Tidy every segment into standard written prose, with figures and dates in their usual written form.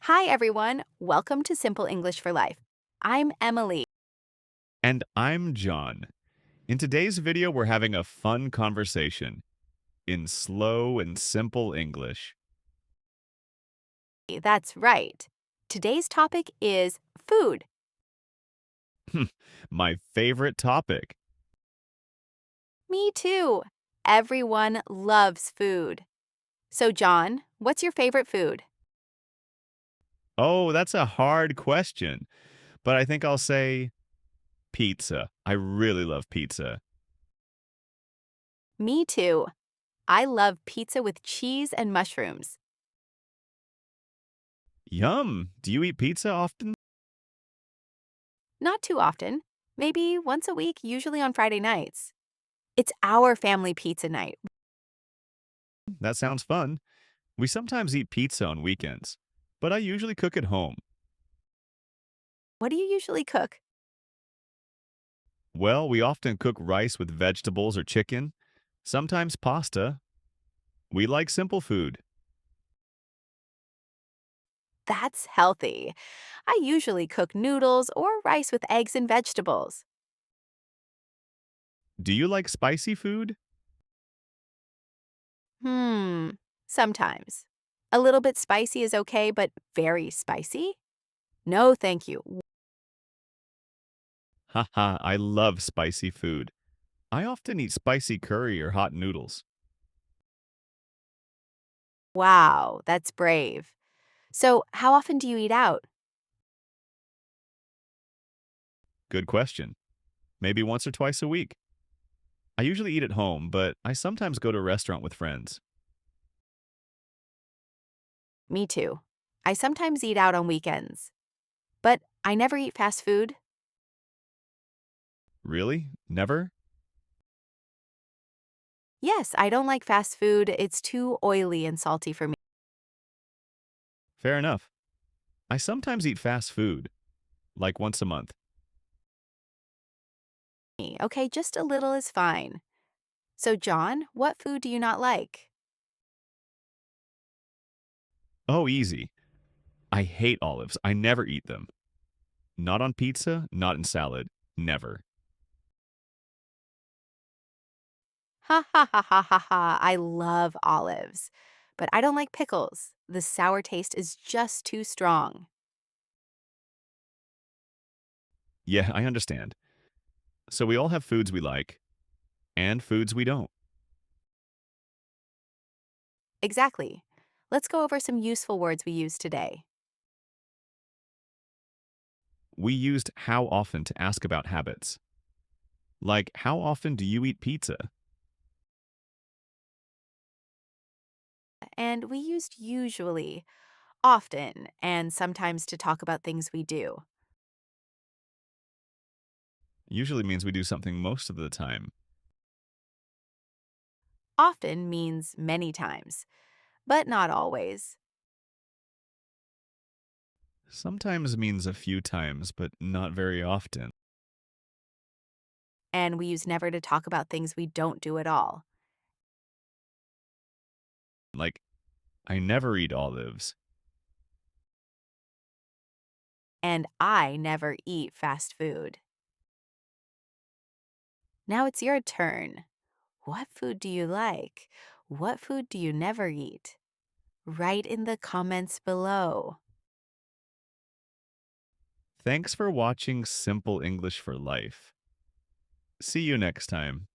Hi, everyone. Welcome to Simple English for Life. I'm Emily. And I'm John. In today's video, we're having a fun conversation in slow and simple English. That's right. Today's topic is food. My favorite topic. Me too. Everyone loves food. So, John, what's your favorite food? Oh, that's a hard question, but I think I'll say pizza. I really love pizza. Me too. I love pizza with cheese and mushrooms. Yum! Do you eat pizza often? Not too often, maybe once a week, usually on Friday nights. It's our family pizza night. That sounds fun. We sometimes eat pizza on weekends, but I usually cook at home. What do you usually cook? Well, we often cook rice with vegetables or chicken, sometimes pasta. We like simple food. That's healthy. I usually cook noodles or rice with eggs and vegetables. Do you like spicy food? Hmm, sometimes. A little bit spicy is okay, but very spicy? No, thank you. Haha, I love spicy food. I often eat spicy curry or hot noodles. Wow, that's brave. So, how often do you eat out? Good question. Maybe once or twice a week. I usually eat at home, but I sometimes go to a restaurant with friends. Me too. I sometimes eat out on weekends, but I never eat fast food. Really? Never? Yes, I don't like fast food. It's too oily and salty for me. Fair enough. I sometimes eat fast food, like once a month. Okay, just a little is fine. So, John, what food do you not like? Oh, easy. I hate olives. I never eat them. Not on pizza, not in salad. Never. Ha ha ha ha ha ha. I love olives, but I don't like pickles. The sour taste is just too strong. Yeah, I understand. So we all have foods we like and foods we don't. Exactly. Let's go over some useful words we use today. We used how often to ask about habits. Like, how often do you eat pizza? And we used usually, often, and sometimes to talk about things we do. Usually means we do something most of the time. Often means many times, but not always. Sometimes means a few times, but not very often. And we use never to talk about things we don't do at all. Like, I never eat olives. And I never eat fast food. Now it's your turn. What food do you like? What food do you never eat? Write in the comments below. Thanks for watching Simple English for Life. See you next time.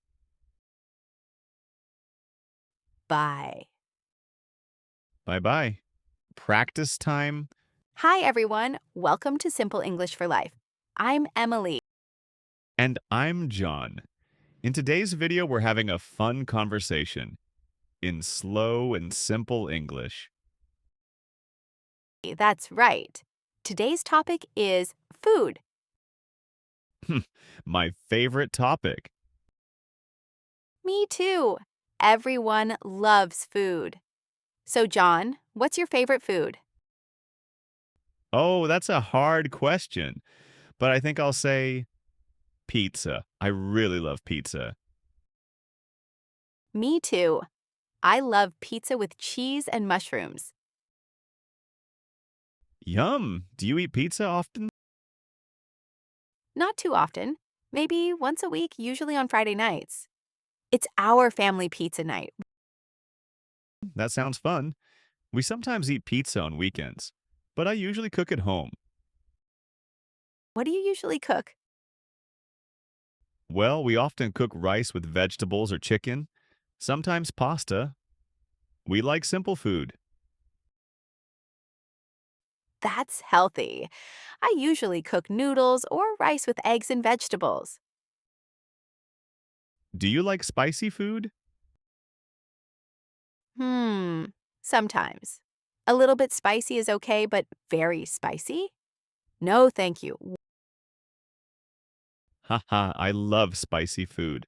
Bye. Bye bye. Practice time. Hi, everyone. Welcome to Simple English for Life. I'm Emily. And I'm John. In today's video, we're having a fun conversation in slow and simple English. That's right. Today's topic is food. My favorite topic. Me too. Everyone loves food. So, John, what's your favorite food? Oh, that's a hard question, but I think I'll say pizza. I really love pizza. Me too. I love pizza with cheese and mushrooms. Yum! Do you eat pizza often? Not too often, maybe once a week, usually on Friday nights. It's our family pizza night. That sounds fun. We sometimes eat pizza on weekends, but I usually cook at home. What do you usually cook? Well, we often cook rice with vegetables or chicken, sometimes pasta. We like simple food. That's healthy. I usually cook noodles or rice with eggs and vegetables. Do you like spicy food? Hmm, sometimes. A little bit spicy is okay, but very spicy? No, thank you. Haha, I love spicy food.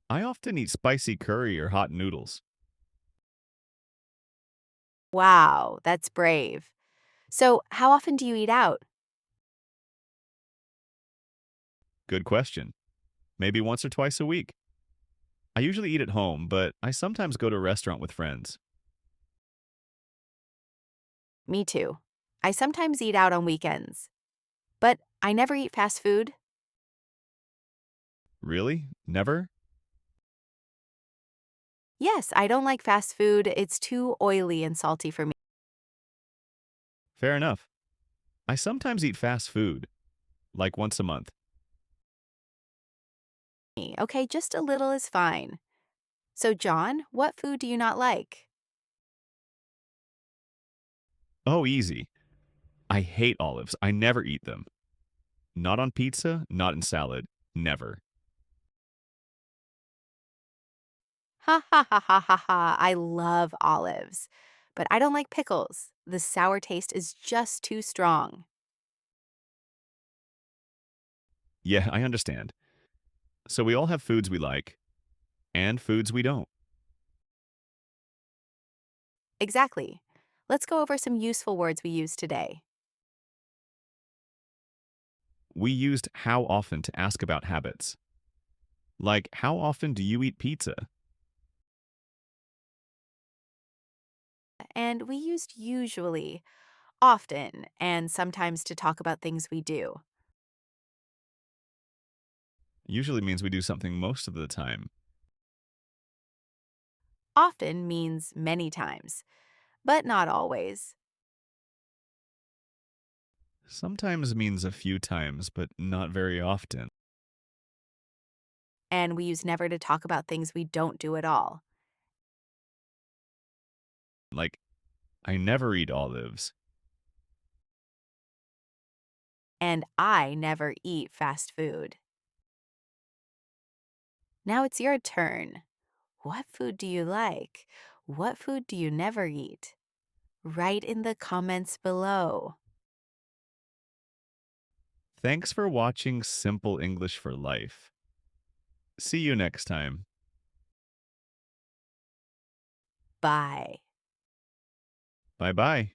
I often eat spicy curry or hot noodles. Wow, that's brave. So, how often do you eat out? Good question. Maybe once or twice a week. I usually eat at home, but I sometimes go to a restaurant with friends. Me too. I sometimes eat out on weekends, but I never eat fast food. Really? Never? Yes, I don't like fast food. It's too oily and salty for me. Fair enough. I sometimes eat fast food, like once a month. Okay, just a little is fine. So, John, what food do you not like? Oh, easy. I hate olives. I never eat them. Not on pizza, not in salad. Never. Ha ha ha ha ha ha. I love olives, but I don't like pickles. The sour taste is just too strong. Yeah, I understand. So we all have foods we like and foods we don't. Exactly. Let's go over some useful words we use today. We used how often to ask about habits. Like, how often do you eat pizza? And we used usually, often, and sometimes to talk about things we do. Usually means we do something most of the time. Often means many times, but not always. Sometimes means a few times, but not very often. And we use never to talk about things we don't do at all. Like, I never eat olives. And I never eat fast food. Now it's your turn. What food do you like? What food do you never eat? Write in the comments below. Thanks for watching Simple English for Life. See you next time. Bye. Bye bye.